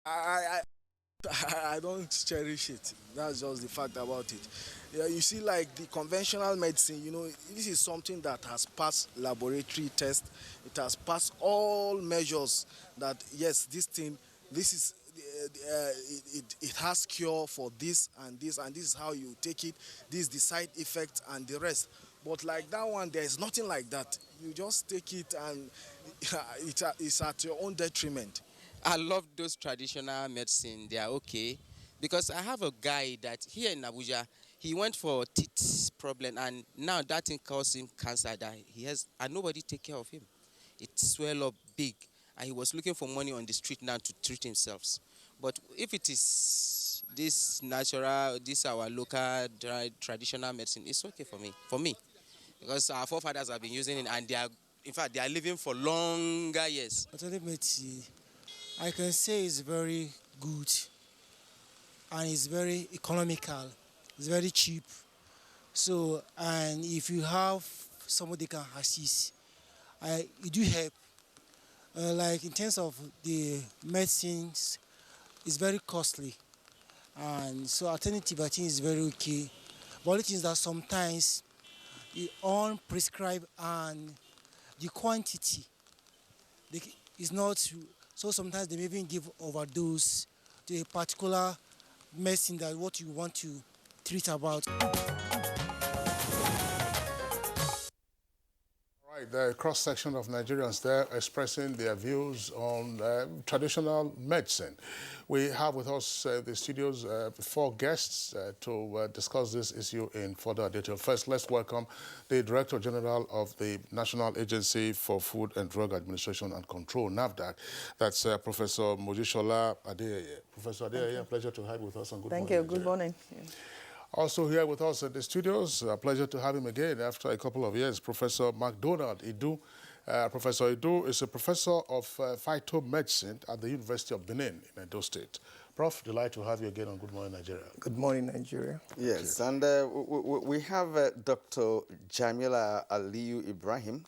I, I don't cherish it. That's just the fact about it. Yeah, you see, like the conventional medicine, this is something that has passed laboratory test. It has passed all measures that yes, this is it has cure for this and this, and this is how you take it. This is the side effect and the rest. But like that one, there is nothing like that. You just take it and it's at your own detriment. I love those traditional medicine. They are okay because I have a guy that here in Abuja, he went for teeth problem and now that thing caused him cancer that he has and nobody take care of him. It swell up big and he was looking for money on the street now to treat himself. But if it is this natural, this our local traditional medicine, it's okay for me. For me, because our forefathers have been using it and they are, in fact, they are living for longer years. Alternative medicine, I can say is very good and it's very economical. It's very cheap. So, and if you have somebody can assist, it do help. Like in terms of the medicines, it's very costly, and so alternative I think is very okay. But only thing is that sometimes the unprescribed and the quantity is not, so sometimes they may even give overdose to a particular medicine that what you want to treat about. Right, the cross-section of Nigerians there expressing their views on traditional medicine. We have with us the studios four guests to discuss this issue in further detail. First, let's welcome the Director General of the National Agency for Food and Drug Administration and Control, NAFDAC. That's Professor Mojisola Adeyeye. Professor Adeyeye, a pleasure to have you with us on Good Morning. Thank you. Good morning. Yeah. Also here with us at the studios, a pleasure to have him again after a couple of years, Professor MacDonald Idu. Professor Idu is a professor of phytomedicine at the University of Benin in Edo State. Prof, delighted to have you again on Good Morning Nigeria. Good morning, Nigeria. Yes, and we have Dr. Jamila Aliyu Ibrahim.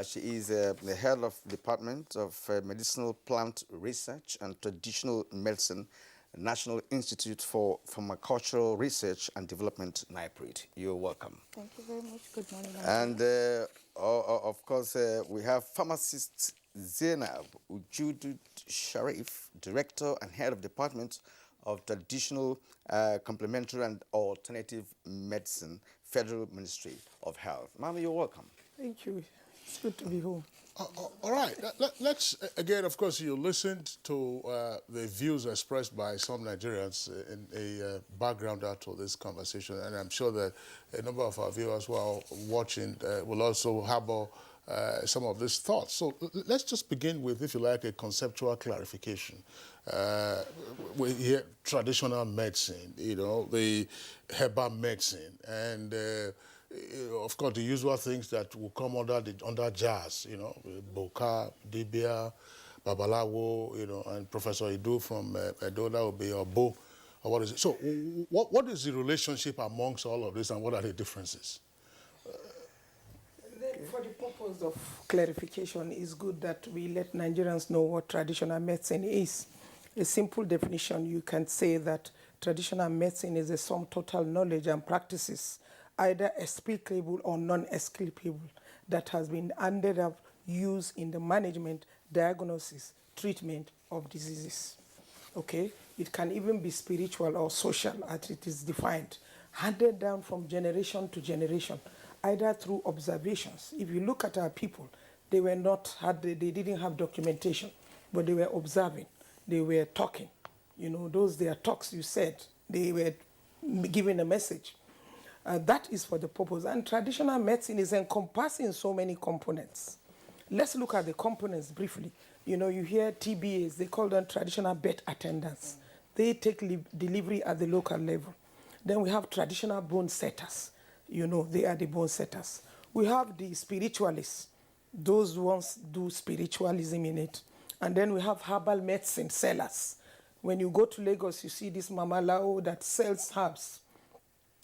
She is the head of Department of Medicinal Plant Research and Traditional Medicine, National Institute for Pharmacological Research and Development, NIPRID. You're welcome. Thank you very much. Good morning. And of course, we have pharmacist Zainab Ujudud Sharif, Director and Head of Department of Traditional, Complementary and Alternative Medicine, Federal Ministry of Health. Ma'am, you're welcome. Thank you. It's good to be home. All right. Let's, again, of course, you listened to the views expressed by some Nigerians in a backgrounder to this conversation, and I'm sure that a number of our viewers who are watching will also harbor some of these thoughts. So let's just begin with, if you like, a conceptual clarification. We hear traditional medicine, the herbal medicine, and of course, the usual things that will come under jazz, Boka, Dibia, Babalawo, and Professor Idu from Edola will be Obo, or what is it? So, what is the relationship amongst all of this, and what are the differences? For the purpose of clarification, it's good that we let Nigerians know what traditional medicine is. A simple definition, you can say that traditional medicine is a sum total knowledge and practices, either explicable or non-explicable, that has been ended up used in the management, diagnosis, treatment of diseases. Okay? It can even be spiritual or social, as it is defined, handed down from generation to generation, either through observations. If you look at our people, they didn't have documentation, but they were observing, they were talking. Those their talks you said, they were giving a message. That is for the purpose. And traditional medicine is encompassing so many components. Let's look at the components briefly. You hear TBAs, they call them traditional birth attendants. They take delivery at the local level. Then we have traditional bone setters. They are the bone setters. We have the spiritualists. Those ones do spiritualism in it. And then we have herbal medicine sellers. When you go to Lagos, you see this Mama Lao that sells herbs.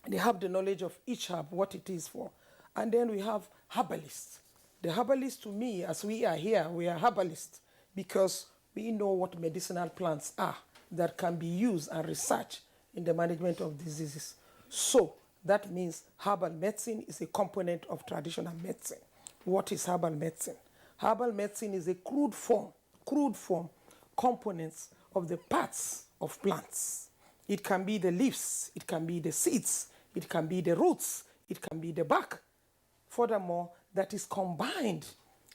They have the knowledge of each herb, what it is for. And then we have herbalists. The herbalist, to me, as we are here, we are herbalists because We know what medicinal plants are that can be used and researched in the management of diseases. So that means herbal medicine is a component of traditional medicine. What is herbal medicine? Herbal medicine is a crude form components of the parts of plants. It can be the leaves, it can be the seeds, it can be the roots, it can be the bark. Furthermore, that is combined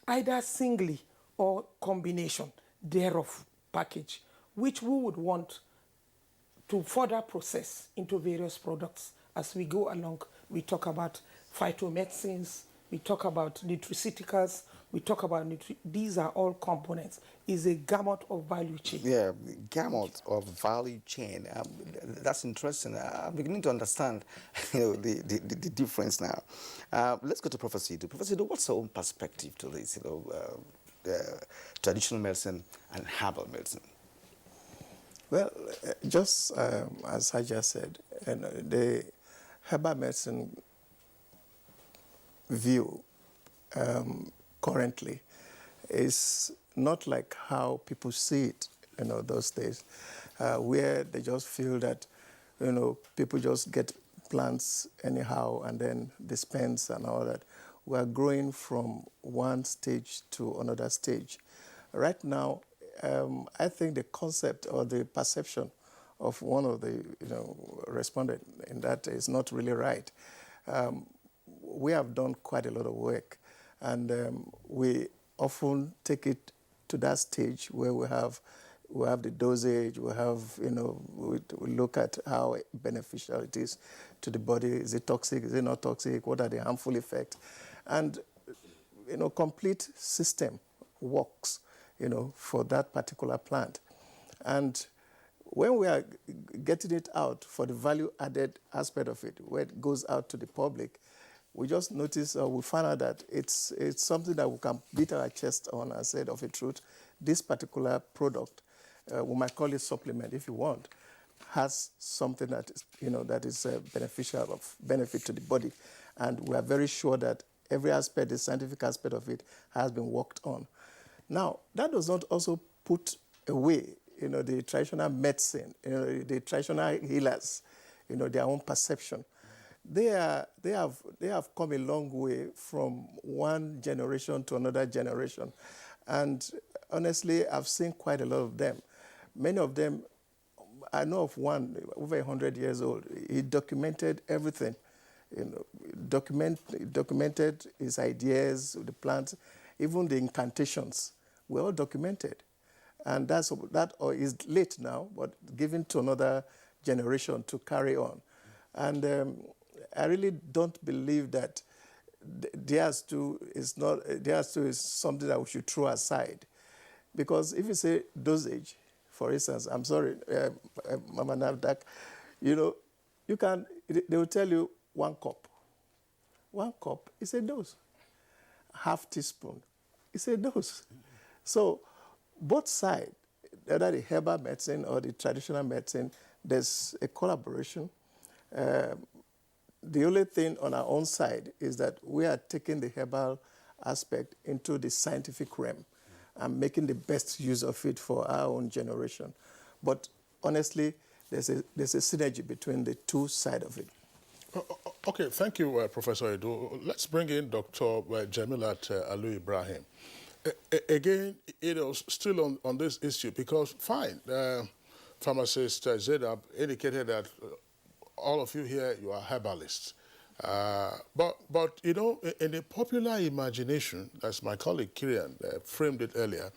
either singly or combination thereof package, which we would want to further process into various products. As we go along, we talk about phytomedicines, we talk about nutraceuticals, we talk about these are all components. Is a gamut of value chain. Yeah, gamut of value chain. That's interesting. I'm beginning to understand, the difference now. Let's go to Professor Idu. Professor Idu, what's your own perspective to this? Traditional medicine and herbal medicine. Well, just as I just said, the herbal medicine view currently is not like how people see it, those days, where they just feel that, people just get plants anyhow and then dispense and all that. We are growing from one stage to another stage. Right now, I think the concept or the perception of one of the respondents in that is not really right. We have done quite a lot of work, and we often take it to that stage where we have the dosage, we have, we look at how beneficial it is to the body. Is it toxic? Is it not toxic? What are the harmful effects? And, complete system works, for that particular plant. And when we are getting it out for the value-added aspect of it, where it goes out to the public, we just notice, we find out that it's something that we can beat our chest on and say, of a truth, this particular product, we might call it supplement if you want, has something that is, that is beneficial, of benefit to the body. And we are very sure that every aspect, the scientific aspect of it, has been worked on. Now, that does not also put away, the traditional medicine, the traditional healers, their own perception. They have come a long way from one generation to another generation. And honestly, I've seen quite a lot of them. Many of them, I know of one, over 100 years old. He documented everything, documented his ideas, the plants, even the incantations were all documented. And that is late now, but given to another generation to carry on. And I really don't believe that theirs too is something that we should throw aside. Because if you say dosage, for instance, I'm sorry, Mama Navdak, they will tell you 1 cup. 1 cup is a dose. Half teaspoon is a dose. So both sides, whether the herbal medicine or the traditional medicine, there's a collaboration. The only thing on our own side is that we are taking the herbal aspect into the scientific realm and making the best use of it for our own generation. But honestly, there's a synergy between the two sides of it. Okay, thank you, Professor Idu. Let's bring in Dr. Jamilat Aliyu Ibrahim. Again, still on this issue, because fine, pharmacist Zainab indicated that all of you here, you are herbalists. But in the popular imagination, as my colleague Kirian framed it earlier,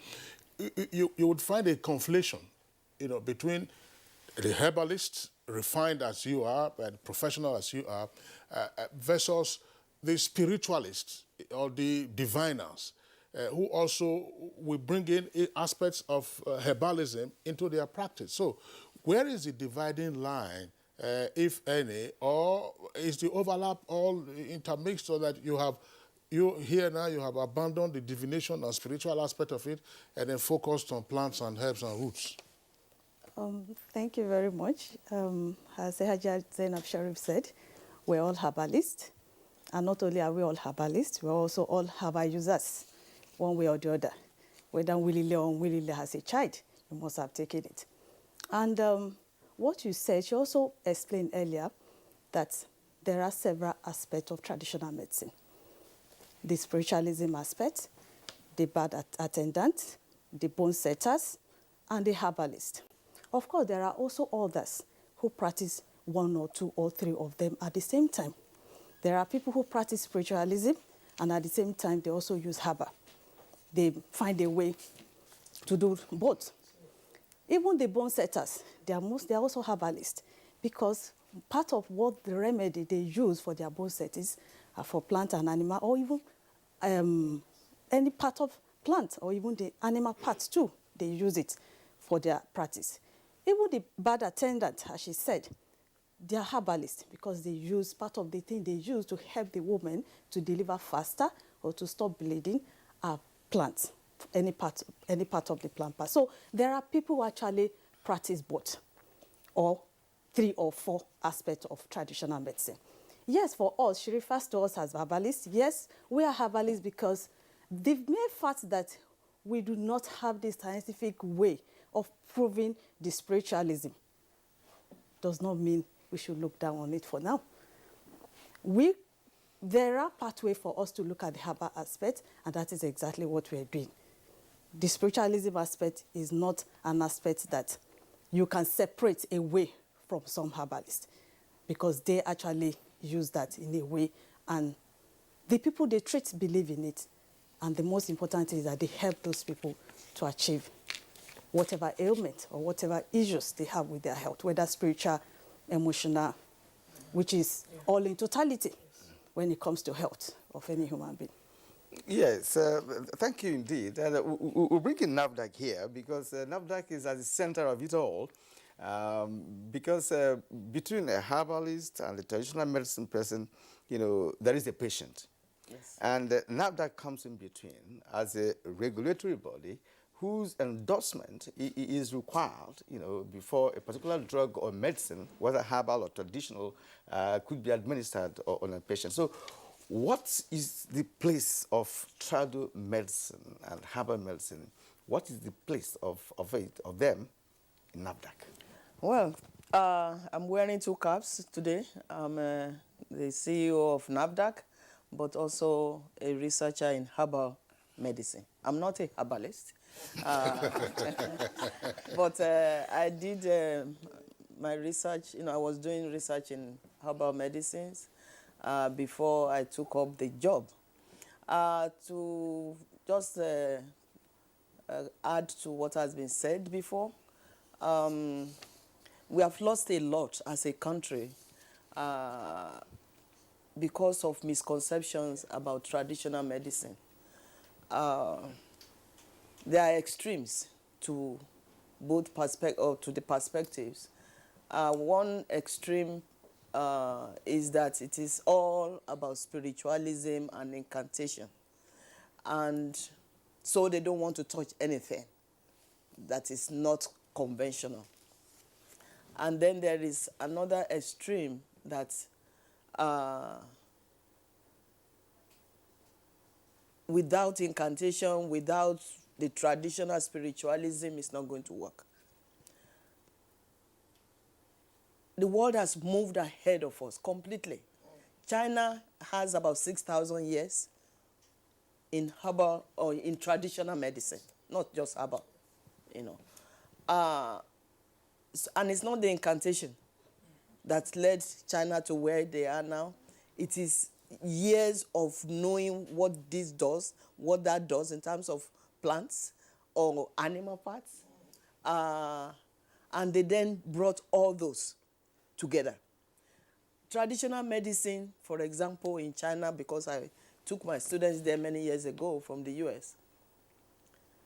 you would find a conflation, between the herbalist, refined as you are, and professional as you are, versus the spiritualists or the diviners, who also will bring in aspects of herbalism into their practice. So where is the dividing line, if any, or is the overlap all intermixed so that you have abandoned the divination and spiritual aspect of it and then focused on plants and herbs and roots? Thank you very much. As Hajia Zainab Sharif said, we're all herbalists. And not only are we all herbalists, we're also all herbal users, one way or the other. whether willingly or unwillingly as a child, you must have taken it. And what you said, she also explained earlier that there are several aspects of traditional medicine. The spiritualism aspect, the bad attendant, the bone setters, and the herbalist. Of course, there are also others who practice one or two or three of them at the same time. There are people who practice spiritualism, and at the same time, they also use herbal. They find a way to do both. Even the bone setters, they are also herbalists, because part of what the remedy they use for their bone settings are for plant and animal, or even any part of plant, or even the animal parts too, they use it for their practice. Even the bad attendant, as she said, they are herbalists, because they use part of the thing they use to help the woman to deliver faster or to stop bleeding are plants, any part of the plant part. So there are people who actually practice both, or 3 or 4 aspects of traditional medicine. Yes, for us, she refers to us as herbalists. Yes, we are herbalists because the mere fact that we do not have this scientific way of proving the spiritualism does not mean we should look down on it for now. There are pathways for us to look at the herbal aspect, and that is exactly what we're doing. The spiritualism aspect is not an aspect that you can separate away from some herbalists, because they actually use that in a way, and the people they treat believe in it, and the most important thing is that they help those people to achieve whatever ailment or whatever issues they have with their health, whether spiritual, emotional, which is all in totality when it comes to health of any human being. Yes, thank you indeed. We'll bring in NAFDAC here, because NAFDAC is at the center of it all. Because between a herbalist and a traditional medicine person, there is a patient. Yes. And NAFDAC comes in between as a regulatory body whose endorsement is required, before a particular drug or medicine, whether herbal or traditional, could be administered on a patient. So what is the place of trado medicine and herbal medicine? What is the place of them in NAFDAC? Well, I'm wearing 2 caps today. I'm the CEO of NAFDAC, but also a researcher in herbal medicine. I'm not a herbalist, but I did my research. I was doing research in herbal medicines before I took up the job. To just add to what has been said before, we have lost a lot as a country because of misconceptions about traditional medicine. There are extremes to both to the perspectives. One extreme is that it is all about spiritualism and incantation, and so they don't want to touch anything that is not conventional. And then there is another extreme that without incantation, without the traditional spiritualism, it's not going to work. The world has moved ahead of us completely. China has about 6,000 years in herbal or in traditional medicine, not just herbal, and it's not the incantation that led China to where they are now. It is years of knowing what this does, what that does in terms of plants or animal parts. And they then brought all those together. Traditional medicine, for example, in China, because I took my students there many years ago from the US,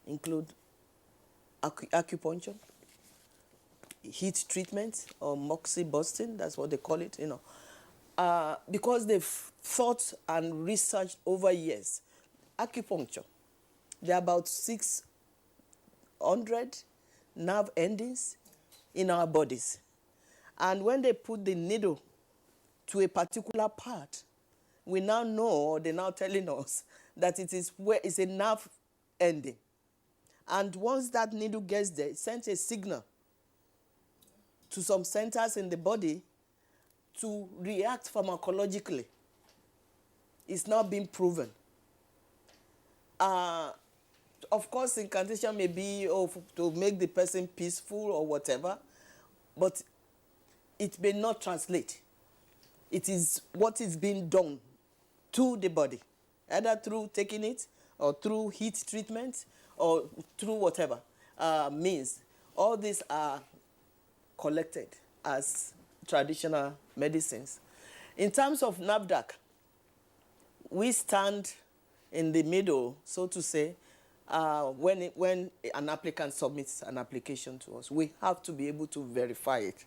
include acupuncture, heat treatment, or moxibustion, that's what they call it, because they've thought and researched over years. Acupuncture, there are about 600 nerve endings in our bodies. And when they put the needle to a particular part, we now know, or they're now telling us, that it is where it's a nerve ending. And once that needle gets there, it sends a signal to some centers in the body to react pharmacologically. It's now been proven. Of course, incantation may be to make the person peaceful or whatever, but it may not translate. It is what is being done to the body, either through taking it or through heat treatment or through whatever means. All these are collected as traditional medicines. In terms of NAFDAC, we stand in the middle, so to say. When an applicant submits an application to us, we have to be able to verify it.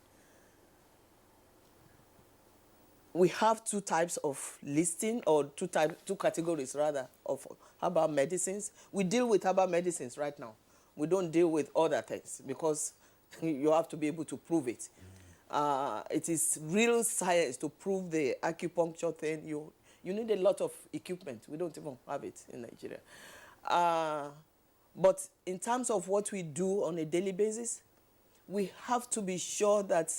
We have two types of listing, or two categories rather, of herbal medicines. We deal with herbal medicines right now. We don't deal with other things because you have to be able to prove it. It is real science to prove the acupuncture thing. You need a lot of equipment. We don't even have it in Nigeria. But in terms of what we do on a daily basis, we have to be sure that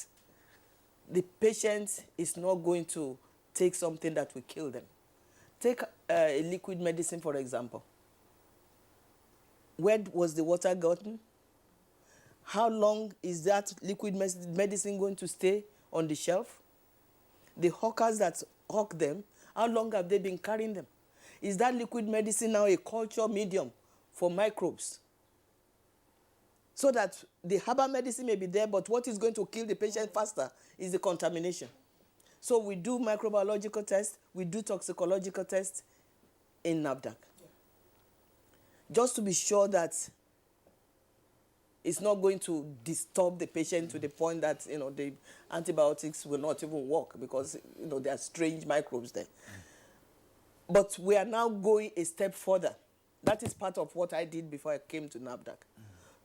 the patient is not going to take something that will kill them. Take a liquid medicine, for example. Where was the water gotten? How long is that liquid medicine going to stay on the shelf? The hawkers that hawk them, how long have they been carrying them? Is that liquid medicine now a culture medium for microbes? So that the herbal medicine may be there, but what is going to kill the patient faster is the contamination. So we do microbiological tests, we do toxicological tests in NAFDAC. Just to be sure that it's not going to disturb the patient to the point that the antibiotics will not even work because there are strange microbes there. But we are now going a step further. That is part of what I did before I came to NAFDAC.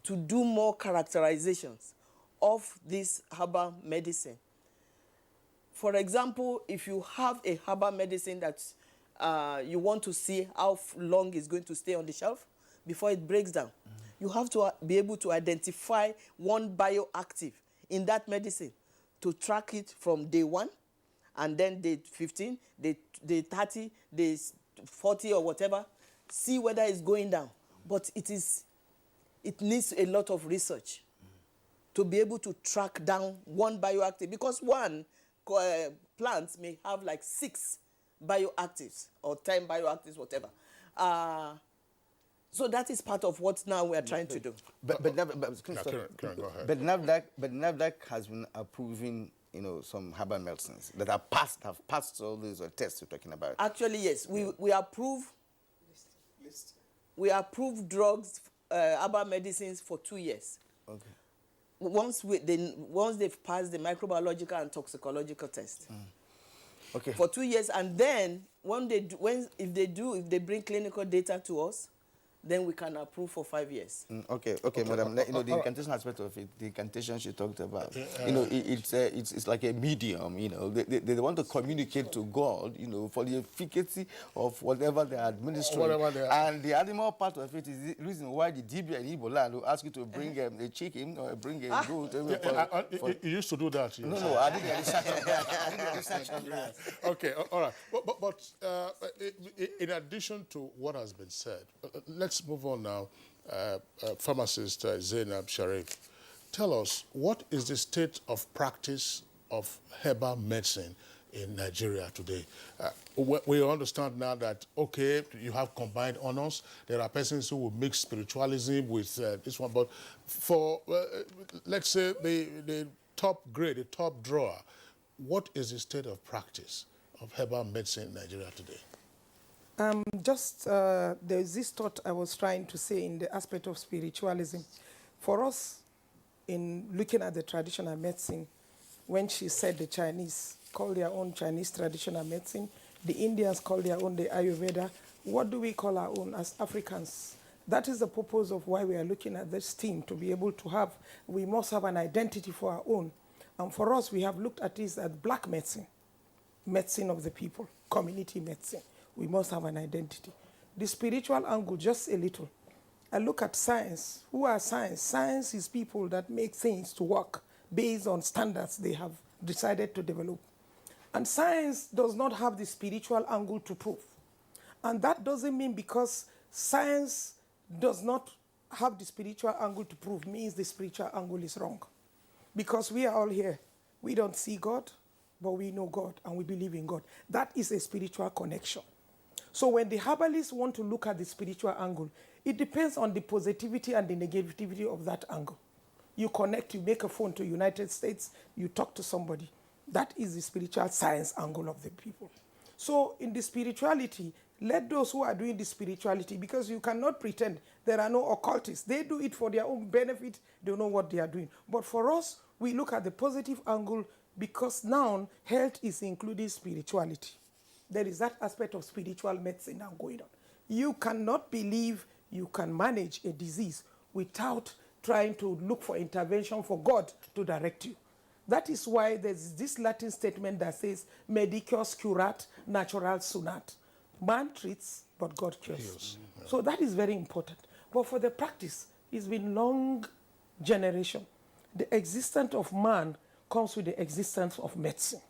To do more characterizations of this herbal medicine. For example, if you have a herbal medicine that you want to see how long it's going to stay on the shelf before it breaks down, you have to be able to identify one bioactive in that medicine to track it from day 1 and then day 15, day 30, day 40 or whatever, see whether it's going down. But it needs a lot of research to be able to track down one bioactive, because one plant may have like 6 bioactives or 10 bioactives, whatever. So that is part of what now we are trying to do. But NAFDAC has been approving some herbal medicines that have passed all these tests you're talking about. Actually, yes, we approve. We approve drugs, herbal medicines for 2 years. Okay. Once they've passed the microbiological and toxicological test. Okay. For 2 years, and then if they bring clinical data to us, then we can approve for 5 years. Okay, madam. The incantation aspect of it, the incantation she talked about, it's like a medium. They want to communicate to God, for the efficacy of whatever they are administering. And the animal part of it is the reason why the Dibia in Igbo land will ask you to bring a chicken or bring a goat. You used to do that. No, I didn't research on that. Okay, all right. But in addition to what has been said, let's move on now. Pharmacist Zainab Sharif, tell us, what is the state of practice of herbal medicine in Nigeria today? We understand now that, okay, you have combined honors. There are persons who will mix spiritualism with this one. But for, let's say, the top grade, the top drawer, what is the state of practice of herbal medicine in Nigeria today? There's this thought I was trying to say in the aspect of spiritualism. For us, in looking at the traditional medicine, when she said the Chinese call their own Chinese traditional medicine, the Indians call their own the Ayurveda, what do we call our own as Africans? That is the purpose of why we are looking at this team, to be able to have, we must have an identity for our own. And for us, we have looked at this as black medicine, medicine of the people, community medicine. We must have an identity. The spiritual angle, just a little. I look at science. Who are science? Science is people that make things to work based on standards they have decided to develop. And science does not have the spiritual angle to prove. And that doesn't mean because science does not have the spiritual angle to prove means the spiritual angle is wrong. Because we are all here. We don't see God, but we know God and we believe in God. That is a spiritual connection. So when the herbalists want to look at the spiritual angle, it depends on the positivity and the negativity of that angle. You connect, you make a phone to United States, you talk to somebody. That is the spiritual science angle of the people. So in the spirituality, let those who are doing the spirituality, because you cannot pretend there are no occultists. They do it for their own benefit. They know what they are doing. But for us, we look at the positive angle because now health is including spirituality. There is that aspect of spiritual medicine now going on. You cannot believe you can manage a disease without trying to look for intervention for God to direct you. That is why there's this Latin statement that says, medicus curat, natural sunat. Man treats, but God cures. So that is very important. But for the practice, it's been long generation. The existence of man comes with the existence of medicine.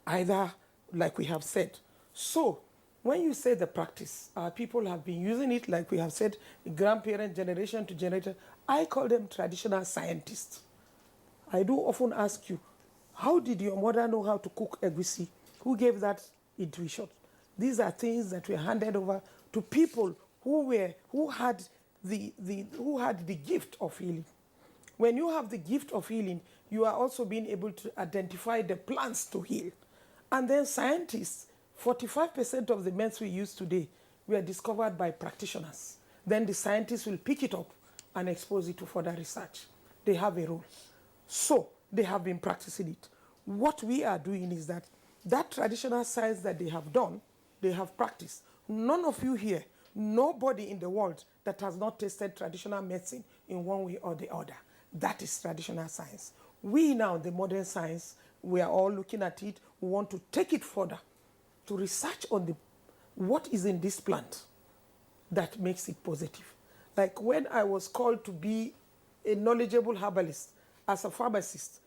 Either, like we have said. So, when you say the practice, our people have been using it, like we have said, grandparent generation to generation. I call them traditional scientists. I do often ask you, how did your mother know how to cook egusi? Who gave that intuition? These are things that were handed over to people who had the gift of healing. When you have the gift of healing, you are also being able to identify the plants to heal. And then scientists, 45% of the meds we use today were discovered by practitioners. Then the scientists will pick it up and expose it to further research. They have a role. So they have been practicing it. What we are doing is that traditional science that they have done, they have practiced. None of you here, nobody in the world that has not tested traditional medicine in one way or the other. That is traditional science. We now, the modern science, we are all looking at it. We want to take it further to research on what is in this plant that makes it positive. Like when I was called to be a knowledgeable herbalist as a pharmacist,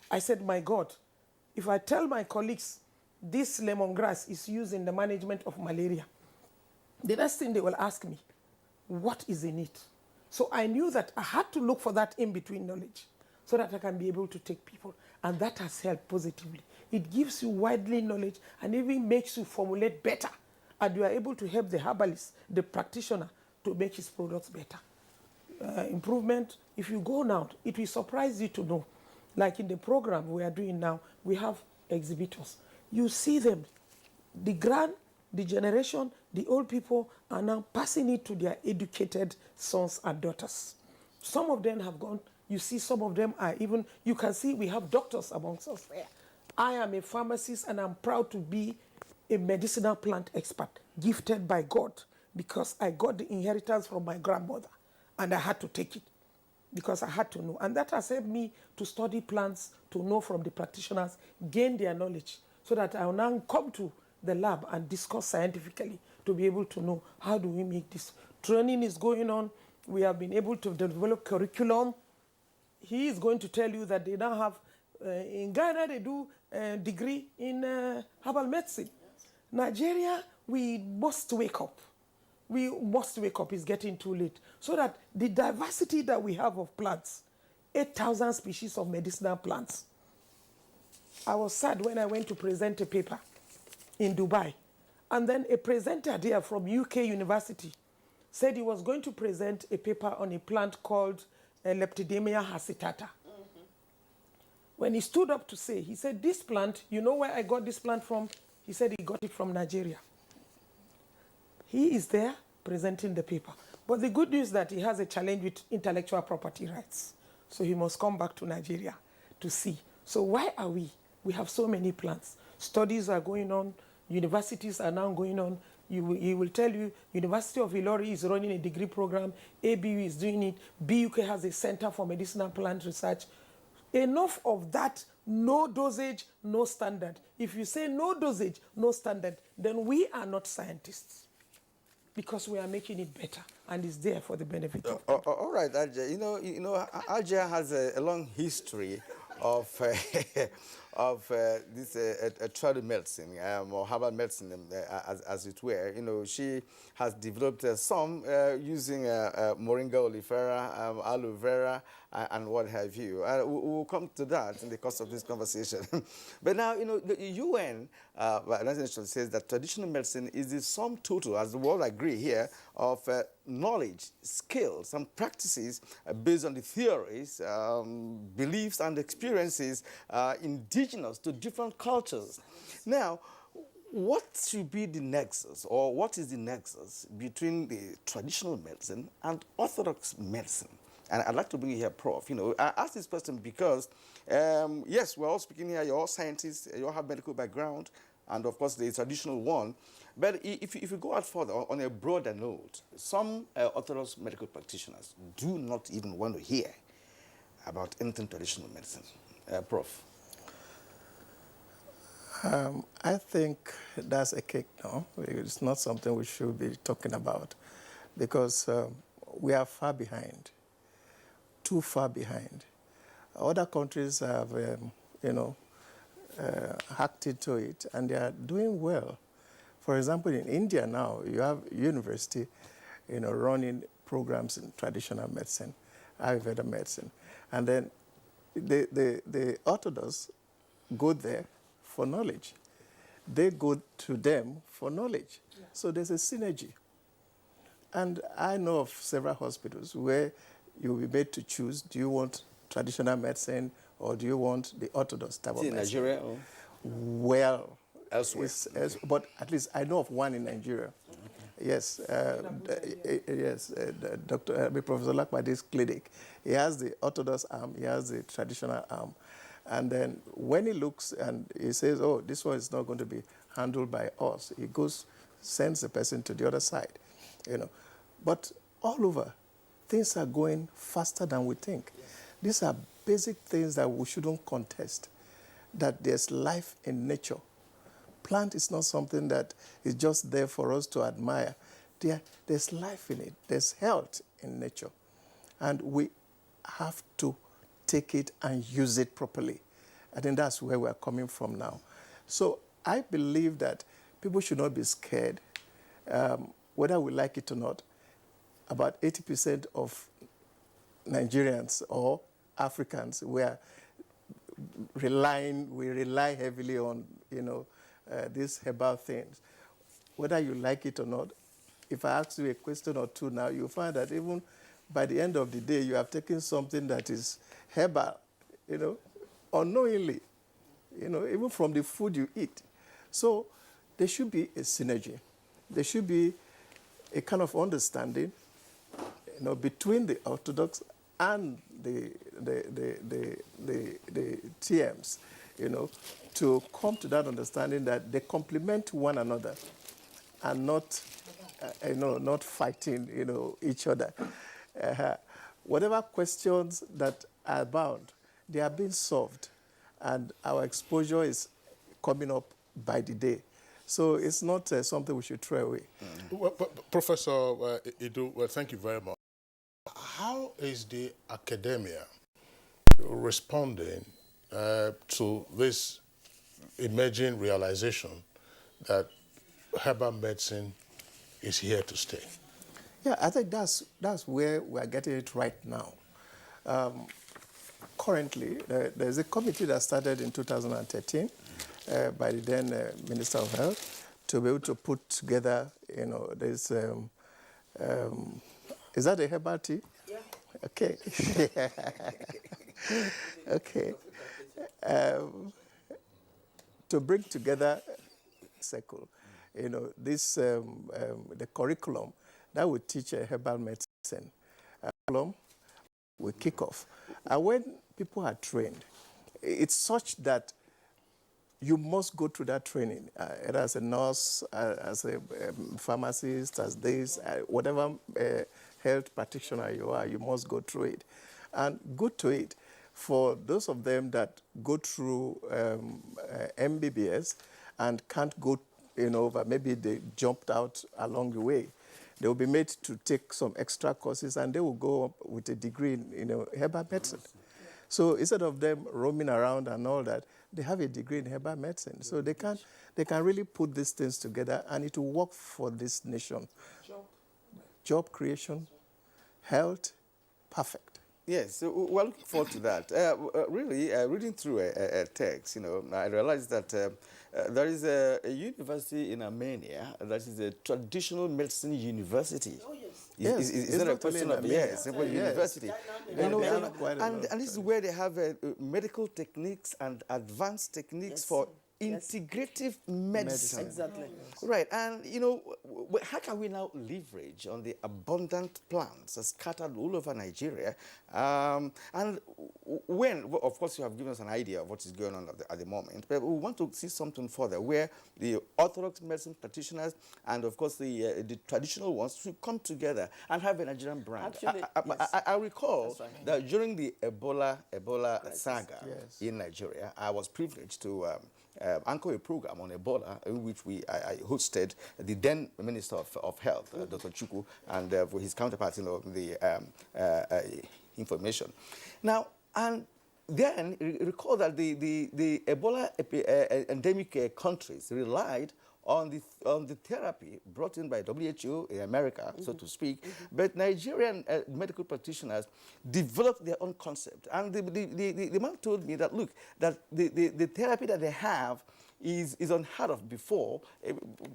I said, my God, if I tell my colleagues this lemongrass is used in the management of malaria, the next thing they will ask me, what is in it? So I knew that I had to look for that in-between knowledge so that I can be able to take people. And that has helped positively. It gives you widely knowledge and even makes you formulate better. And you are able to help the herbalist, the practitioner, to make his products better. Improvement, if you go now, it will surprise you to know. Like in the program we are doing now, we have exhibitors. You see them, the generation, the old people are now passing it to their educated sons and daughters. Some of them have gone, you see some of them are even, you can see we have doctors amongst us there. I am a pharmacist and I'm proud to be a medicinal plant expert, gifted by God, because I got the inheritance from my grandmother and I had to take it because I had to know. And that has helped me to study plants, to know from the practitioners, gain their knowledge, so that I will now come to the lab and discuss scientifically to be able to know how do we make this. Training is going on. We have been able to develop curriculum. He is going to tell you that they now have, in Ghana, they do a degree in herbal medicine. Yes. Nigeria, we must wake up. We must wake up. It's getting too late. So that the diversity that we have of plants, 8,000 species of medicinal plants. I was sad when I went to present a paper in Dubai. And then a presenter there from UK University said he was going to present a paper on a plant called Lepidemia hasitata. When he stood up to say, he said, this plant, you know where I got this plant from? He said he got it from Nigeria. He is there presenting the paper. But the good news is that he has a challenge with intellectual property rights. So he must come back to Nigeria to see. So why are we? We have so many plants. Studies are going on. Universities are now going on. He will tell you, University of Ilori is running a degree program. ABU is doing it. BUK has a Center for Medicinal Plant Research. Enough of that, no dosage, no standard. If you say no dosage, no standard, then we are not scientists. because we are making it better and it's there for the benefit of All right, Ajay. Ajay has a long history of this traditional medicine or herbal medicine, as it were. She has developed some using moringa oleifera, aloe vera, and what have you. We'll come to that in the course of this conversation. But now, the UN, United Nations, says that traditional medicine is the sum total, as we all agree here, of knowledge, skills, and practices based on the theories, beliefs, and experiences indigenous to different cultures. Now, what should be the nexus, or what is the nexus between the traditional medicine and orthodox medicine? And I'd like to bring you here, Prof. I ask this question because, yes, we're all speaking here, you're all scientists, you all have medical background, and of course the traditional one. But if you go out further, on a broader note, some orthodox medical practitioners do not even want to hear about anything traditional medicine. Prof. I think that's a cake, no? It's not something we should be talking about because we are far behind, too far behind. Other countries have, hacked into it, and they are doing well. For example, in India now, you have university, running programs in traditional medicine, Ayurveda medicine, and then the Orthodox go there for knowledge. They go to them for knowledge. Yeah. So there's a synergy. And I know of several hospitals where you'll be made to choose, do you want traditional medicine or do you want the Orthodox type of medicine? In Nigeria? Or? Well, elsewhere. But at least I know of one in Nigeria. Okay. Yes, Professor Lakmadi's clinic. He has the Orthodox arm, he has the traditional arm. And then when he looks and he says, oh, this one is not going to be handled by us, he goes, sends the person to the other side, But all over, things are going faster than we think. Yes. These are basic things that we shouldn't contest, that there's life in nature. Plant is not something that is just there for us to admire. There's life in it. There's health in nature. And we have to take it and use it properly. I think that's where we're coming from now. So I believe that people should not be scared, whether we like it or not. About 80% of Nigerians or Africans, we rely heavily on, these herbal things. Whether you like it or not, if I ask you a question or two now, you'll find that even by the end of the day, you have taken something that is herbal, unknowingly, even from the food you eat. So there should be a synergy. There should be a kind of understanding, between the Orthodox and the TMs, to come to that understanding that they complement one another and not, not fighting, each other. Whatever questions that are abound, they are being solved, and our exposure is coming up by the day. So it's not something we should throw away. Mm. Well, Professor Idu, well, thank you very much. How is the academia responding to this emerging realization that herbal medicine is here to stay? Yeah, I think that's where we're getting it right now. Currently, there's a committee that started in 2013 by the then Minister of Health to be able to put together, this, is that a herbal tea? Yeah. Okay. Okay. To bring together circle, this, the curriculum that would teach herbal medicine. Curriculum will kick off. And when people are trained, it's such that you must go through that training, either as a nurse, as a pharmacist, as this, whatever health practitioner you are, you must go through it. And go to it. For those of them that go through MBBS and can't go, maybe they jumped out along the way, they will be made to take some extra courses, and they will go up with a degree in herbal medicine. So instead of them roaming around and all that, they have a degree in herbal medicine. So they can really put these things together, and it will work for this nation. Job creation, health, perfect. Yes, so we're looking forward to that. Really, reading through a text, I realized that there is a university in Armenia that is a traditional medicine university. Oh, yes. Is that a question of, yes, simple university. And this is where they have medical techniques and advanced techniques for integrative medicine. Exactly. Right, and how can we now leverage on the abundant plants scattered all over Nigeria? And of course, you have given us an idea of what is going on at the moment, but we want to see something further where the orthodox medicine practitioners and, of course, the traditional ones should come together and have a Nigerian brand. Actually, I recall that during the Ebola saga in Nigeria, I was privileged to anchor a program on Ebola in which I hosted the then Minister of Health, Dr. Chukwu, and for his counterpart, the information. Now, and then recall that the Ebola endemic countries relied on the therapy brought in by WHO in America, so to speak, but Nigerian medical practitioners developed their own concept. And the man told me that, look, that the therapy that they have is unheard of before.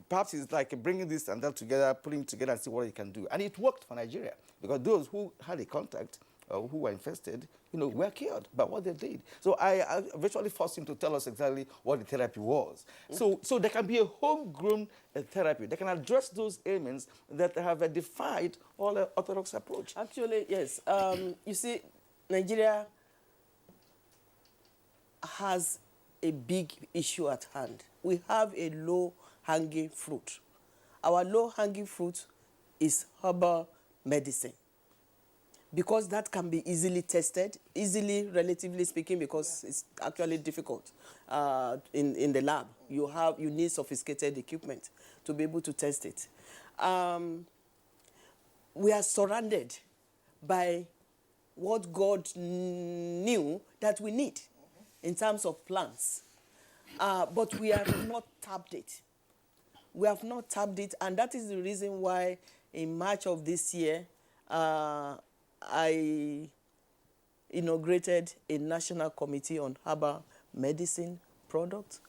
Perhaps it's like bringing this and that together, putting it together and see what it can do. And it worked for Nigeria, because those who had a contact, who were infested, were cured by what they did. So I virtually forced him to tell us exactly what the therapy was. So there can be a homegrown therapy that can address those ailments that have defied all orthodox approach. Actually, yes. You see, Nigeria has a big issue at hand. We have a low-hanging fruit. Our low-hanging fruit is herbal medicine, because that can be easily tested, relatively speaking, because it's actually difficult in the lab. You need sophisticated equipment to be able to test it. We are surrounded by what God knew that we need in terms of plants, but we have not tapped it. We have not tapped it, and that is the reason why in March of this year, I inaugurated a national committee on herbal medicine products.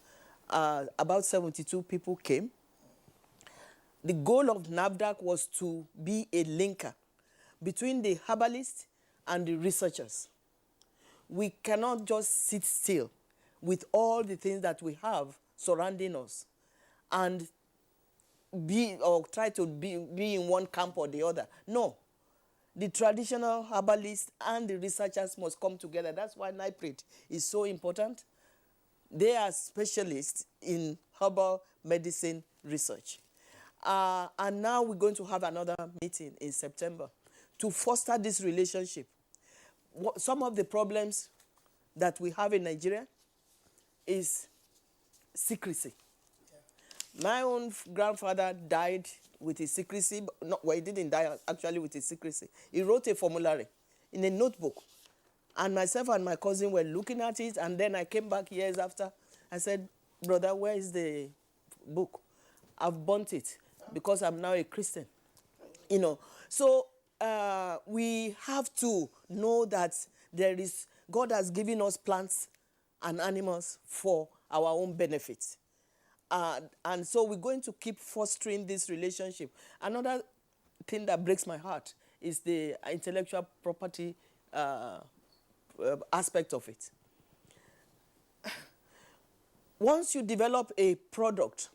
About 72 people came. The goal of NAFDAC was to be a linker between the herbalists and the researchers. We cannot just sit still with all the things that we have surrounding us and try to be in one camp or the other. No. The traditional herbalists and the researchers must come together. That's why NIPRIT is so important. They are specialists in herbal medicine research. And now we're going to have another meeting in September to foster this relationship. Some of the problems that we have in Nigeria is secrecy. My own grandfather died with his secrecy. He didn't die actually with his secrecy. He wrote a formulary in a notebook. And myself and my cousin were looking at it, and then I came back years after. I said, brother, where is the book? I've burnt it because I'm now a Christian. So we have to know that God has given us plants and animals for our own benefit. And so we're going to keep fostering this relationship. Another thing that breaks my heart is the intellectual property aspect of it. Once you develop a product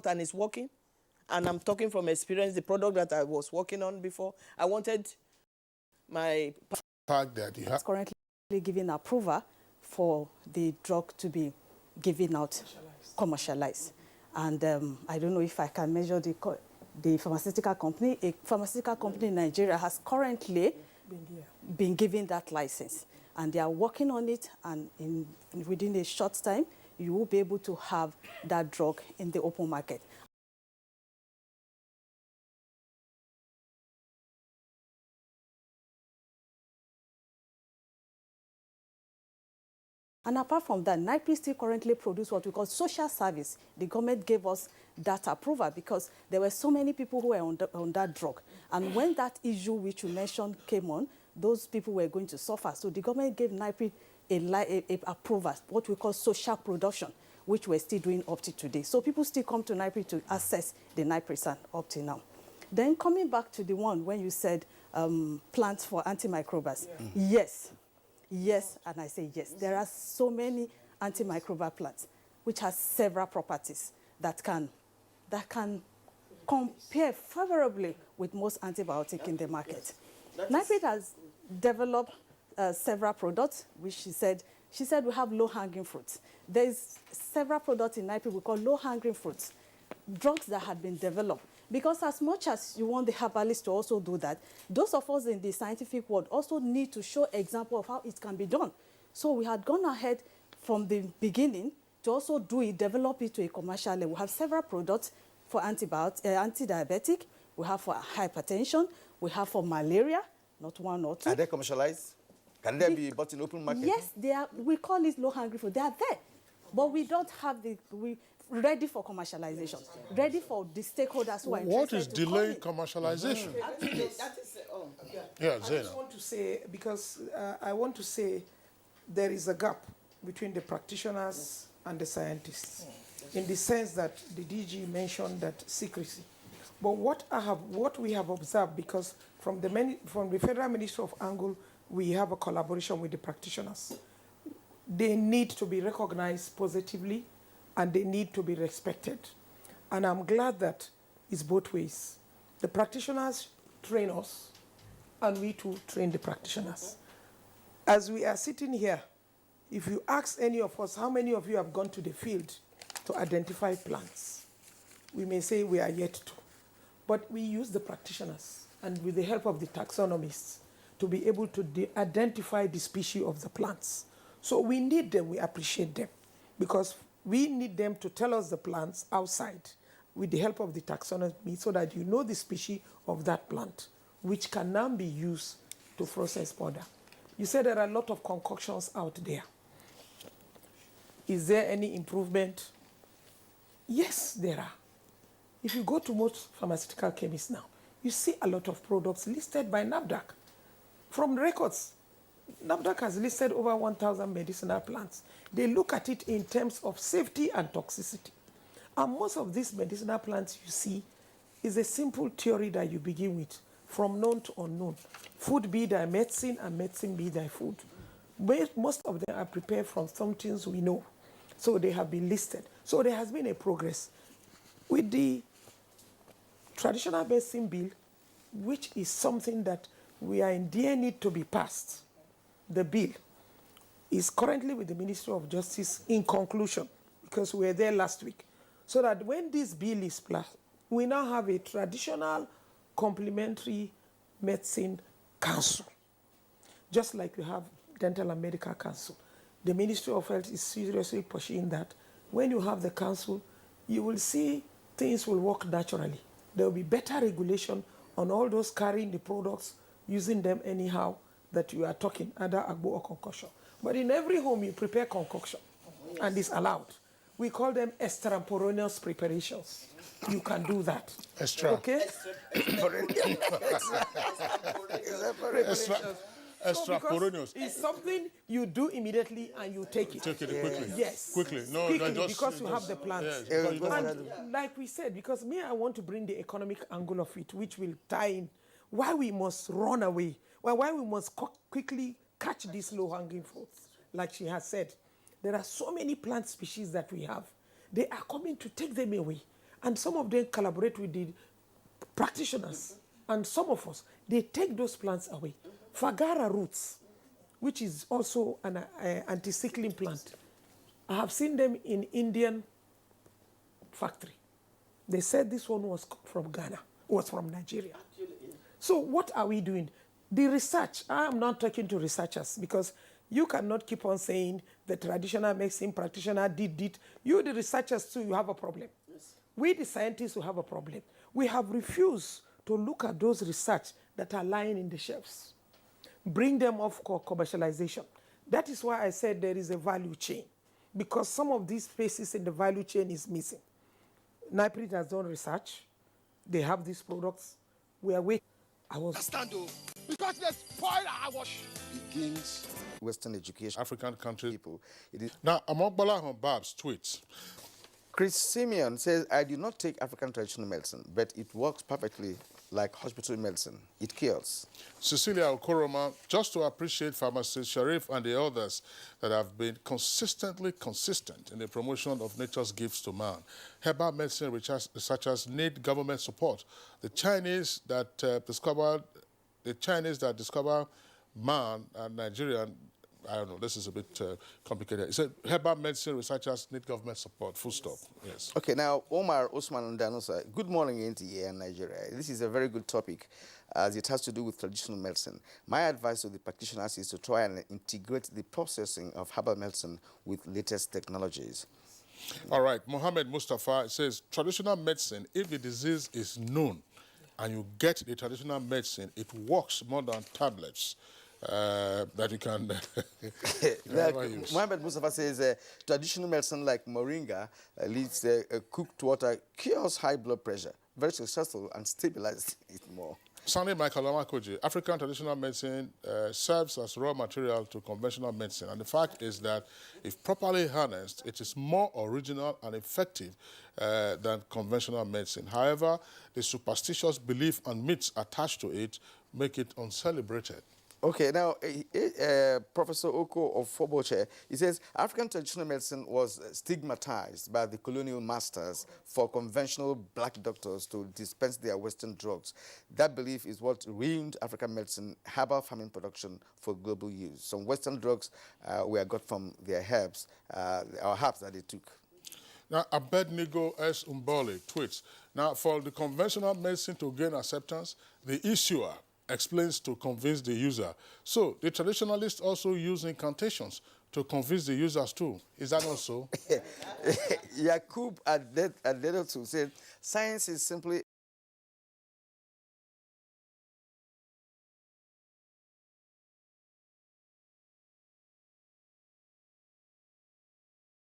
and it's working, and I'm talking from experience, the product that I was working on before, I wanted my fact that you have currently giving approval for the drug to be given out, commercialized. And I don't know if I can measure the pharmaceutical company. A pharmaceutical company in Nigeria has currently been given that license. And they are working on it, and within a short time, you will be able to have that drug in the open market. And apart from that, NIPRI still currently produce what we call social service. The government gave us that approval because there were so many people who were on that drug. And when that issue which you mentioned came on, those people were going to suffer. So the government gave NIPRI a approval, what we call social production, which we're still doing up to today. So people still come to NIPRI to access the NIPRI up to now. Then coming back to the one when you said plants for antimicrobials, yes, and I say yes. There are so many antimicrobial plants which has several properties that can compare favorably with most antibiotics in the market. NIPRI has developed several products, which she said we have low-hanging fruits. There's several products in NIPRI we call low-hanging fruits, drugs that had been developed. Because as much as you want the herbalists to also do that, those of us in the scientific world also need to show example of how it can be done. So we had gone ahead from the beginning to also do it, develop it to a commercial level. We have several products for anti-diabetic, we have for hypertension, we have for malaria, not one or two. Are they commercialized? Can they be bought in open market? Yes, they are. We call it low-hanging fruit. They are there, but we don't have ready for commercialization, ready for the stakeholders who are interested. What is delaying commercialization? Yeah, I just want to say, because I want to say there is a gap between the practitioners and the scientists, in the sense that the DG mentioned that secrecy. But what we have observed, because from the Federal Ministry of Angle, we have a collaboration with the practitioners. They need to be recognized positively, and they need to be respected. And I'm glad that it's both ways. The practitioners train us, and we too train the practitioners. As we are sitting here, if you ask any of us, how many of you have gone to the field to identify plants? We may say we are yet to. But we use the practitioners, and with the help of the taxonomists, to be able to identify the species of the plants. So we need them, we appreciate them, because we need them to tell us the plants outside with the help of the taxonomy, so that you know the species of that plant, which can now be used to process powder. You said there are a lot of concoctions out there. Is there any improvement? Yes, there are. If you go to most pharmaceutical chemists now, you see a lot of products listed by NAFDAC. From records, NAFDAC has listed over 1,000 medicinal plants. They look at it in terms of safety and toxicity. And most of these medicinal plants you see is a simple theory that you begin with, from known to unknown. Food be thy medicine, and medicine be thy food. Most of them are prepared from some things we know. So they have been listed. So there has been a progress. With the traditional medicine bill, which is something that we are in dear need to be passed, the bill is currently with the Ministry of Justice in conclusion, because we were there last week. So that when this bill is passed, we now have a traditional complementary medicine council, just like we have dental and medical council. The Ministry of Health is seriously pushing that. When you have the council, you will see things will work naturally. There will be better regulation on all those carrying the products, using them anyhow that you are talking, either agbo or concoction. But in every home, you prepare concoction, and it's allowed. We call them extemporaneous preparations. You can do that. Okay? Extemporaneous. It's something you do immediately and you take it. Take it quickly. Yes. Quickly. No, quickly, just, because you have the plans. Yes, And like we said, because I want to bring the economic angle of it, which will tie in why we must run away, why we must quickly catch these low-hanging fruits. Like she has said, there are so many plant species that we have. They are coming to take them away. And some of them collaborate with the practitioners. And some of us, they take those plants away. Fagara roots, which is also an anti-cycling plant. I have seen them in Indian factory. They said this one was from Ghana, was from Nigeria. So what are we doing? The research, I am not talking to researchers, because you cannot keep on saying the traditional medicine practitioner did it. You, the researchers too, you have a problem. Yes. We, the scientists, who have a problem. We have refused to look at those research that are lying in the shelves. Bring them off commercialization. That is why I said there is a value chain, because some of these spaces in the value chain is missing. NIPRIT has done research. They have these products. We are waiting. Because they spoil our wash. Begins Western education. African countries. People. It is Now, Amokbola Babs tweets. Chris Simeon says, I do not take African traditional medicine, but it works perfectly like hospital medicine. It cures. Cecilia Okoroma, just to appreciate pharmacist Sharif and the others that have been consistently consistent in the promotion of nature's gifts to man. Herbal medicine researchers need government support. The Chinese that discover man and Nigerian, I don't know, this is a bit complicated. He said herbal medicine researchers need government support, full stop. Yes. Okay, now Omar Osman Ndanusa, good morning NTA and Nigeria. This is a very good topic as it has to do with traditional medicine. My advice to the practitioners is to try and integrate the processing of herbal medicine with latest technologies. All right, Mohammed Mustafa says traditional medicine, if the disease is known and you get the traditional medicine, it works more than tablets. That you can use. Mohammed Mustafa says traditional medicine like moringa leads cooked water, cures high blood pressure, very successful and stabilizes it more. Sunny Michael Amakoji, African traditional medicine serves as raw material to conventional medicine. And the fact is that if properly harnessed, it is more original and effective than conventional medicine. However, the superstitious belief and myths attached to it make it uncelebrated. Okay, now, Professor Oko of Foboche, he says, African traditional medicine was stigmatized by the colonial masters for conventional black doctors to dispense their Western drugs. That belief is what ruined African medicine, herbal farming production for global use. Some Western drugs were got from their herbs, or herbs that they took. Now, Abednego S. Umbole tweets, now, for the conventional medicine to gain acceptance, the issuer explains to convince the user. So the traditionalists also use incantations to convince the users too. Is that not so? Yakub Adedotu said, science is simply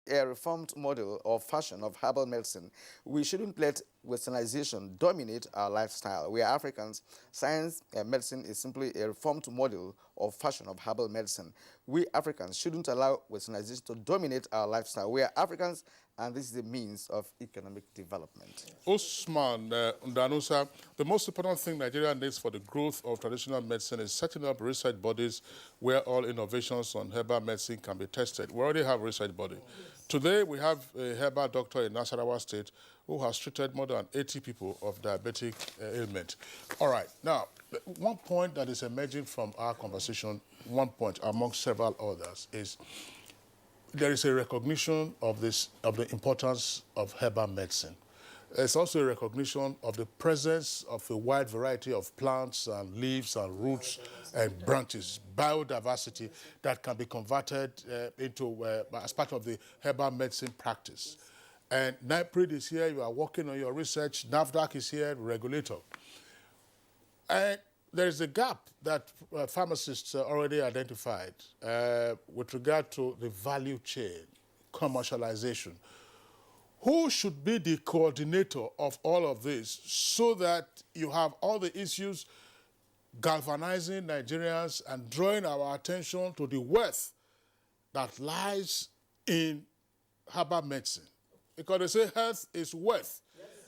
a reformed model or fashion of herbal medicine. We shouldn't let Westernization dominate our lifestyle. We are Africans. Science and medicine is simply a reformed model or fashion of herbal medicine. We Africans shouldn't allow Westernization to dominate our lifestyle. We are Africans, and this is the means of economic development. Osman Ndanusa, the most important thing Nigeria needs for the growth of traditional medicine is setting up research bodies where all innovations on herbal medicine can be tested. We already have a research body. Today, we have a herbal doctor in Nasarawa State who has treated more than 80 people of diabetic ailment. All right, now, one point that is emerging from our conversation, one point among several others, is there is a recognition of the importance of herbal medicine. There's also a recognition of the presence of a wide variety of plants and leaves and roots and branches, biodiversity that can be converted into as part of the herbal medicine practice. And NIPRIT is here, you are working on your research, NAFDAC is here, regulator. And there is a gap that pharmacists already identified with regard to the value chain, commercialization. Who should be the coordinator of all of this so that you have all the issues galvanizing Nigerians and drawing our attention to the worth that lies in herbal medicine? Because they say health is worth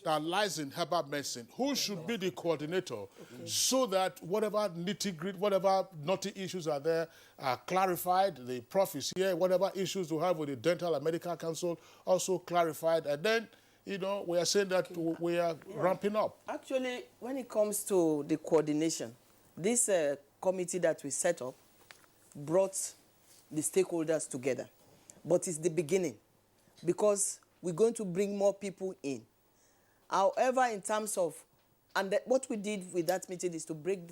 that lies in herbal medicine. Who should be the coordinator so that whatever nitty-gritty, whatever naughty issues are there are clarified, the prof is here, whatever issues we have with the Dental and Medical Council also clarified, and then, you know, we are saying that we are ramping up. Actually, when it comes to the coordination, this committee that we set up brought the stakeholders together. But it's the beginning, because we're going to bring more people in. However, in terms of, and what we did with that meeting is to break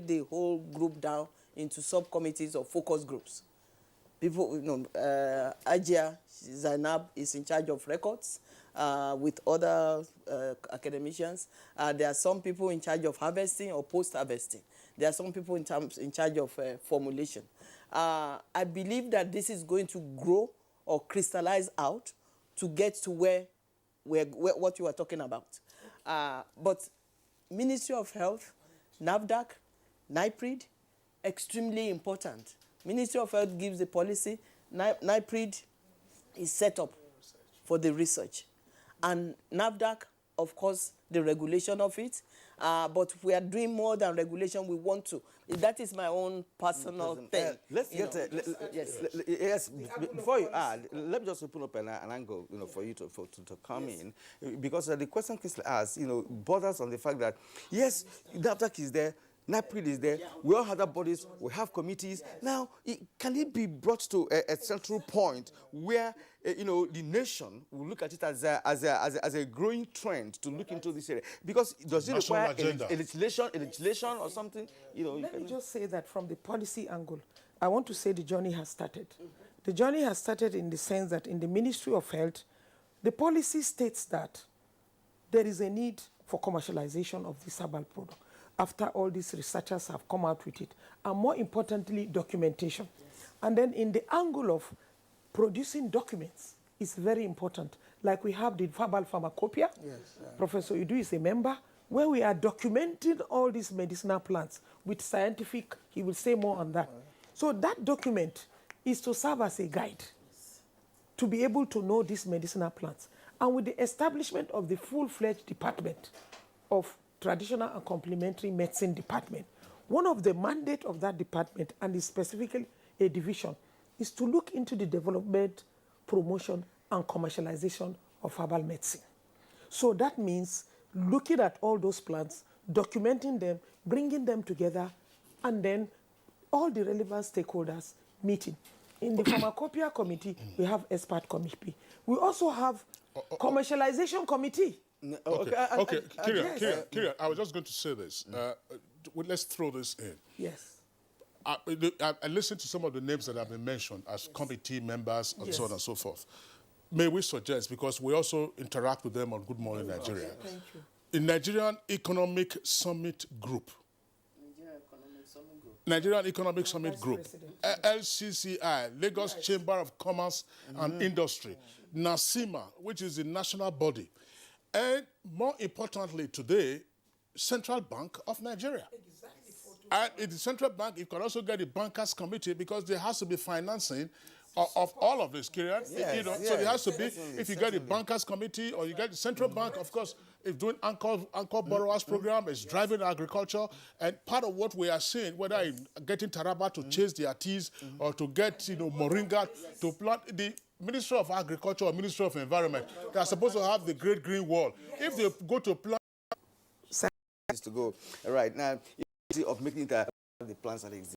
the whole group down into subcommittees or focus groups. People, you know, Ajia Zainab is in charge of records with other academicians. There are some people in charge of harvesting or post-harvesting. There are some people in charge of formulation. I believe that this is going to grow or crystallize out to get to where what you are talking about. But Ministry of Health, NAFDAC, NIPRID, extremely important. Ministry of Health gives the policy, NIPRID is set up for the research. And NAFDAC, of course, the regulation of it. But we are doing more than regulation. We want to. That is my own personal thing. Let's get yes. Before you add, let me just open up an angle, for you to come in, because the question Kingsley asked, borders on the fact that yes, NAFDAC is there. NIPRID is there. We all have other bodies. We have committees. Now, can it be brought to a central point where the nation will look at it as a growing trend to look into this area? Because does it require a legislation or something? Let me just say that from the policy angle, I want to say the journey has started. The journey has started in the sense that in the Ministry of Health, the policy states that there is a need for commercialization of this herbal product, after all these researchers have come out with it, and more importantly, documentation. Yes. And then in the angle of producing documents is very important. Like we have the Herbal Pharmacopoeia. Yes. Professor Udu is a member, where we are documenting all these medicinal plants with scientific, he will say more on that. So that document is to serve as a guide to be able to know these medicinal plants. And with the establishment of the full-fledged department of Traditional and Complementary Medicine Department, one of the mandates of that department, and is specifically a division, is to look into the development, promotion, and commercialization of herbal medicine. So that means looking at all those plants, documenting them, bringing them together, and then all the relevant stakeholders meeting. In the Pharmacopoeia Committee, we have expert committee. We also have commercialization committee. Okay, Kyria, I was just going to say this. Let's throw this in. Yes. I listened to some of the names that have been mentioned as committee members and so on and so forth. May we suggest, because we also interact with them on Good Morning Nigeria, Thank you. in Nigerian Economic Summit Group, Nigerian Economic Summit Group, LCCI, Lagos Chamber of Commerce and Industry, NASIMA, which is the national body, and more importantly today, Central Bank of Nigeria. Exactly. And in the Central Bank, you can also get the Bankers Committee, because there has to be financing of all of this, Kyria. So there has to be, if you get the Bankers Committee or you get the Central Bank, of course, it's doing Anchor Borrowers Program, it's driving agriculture, and part of what we are seeing, whether in getting Taraba to chase their teas or to get, Moringa to plant, the Ministry of Agriculture or Ministry of Environment, they are supposed to have the Great Green Wall. If they go to plant... to go. All right, now, of making the plants that exist.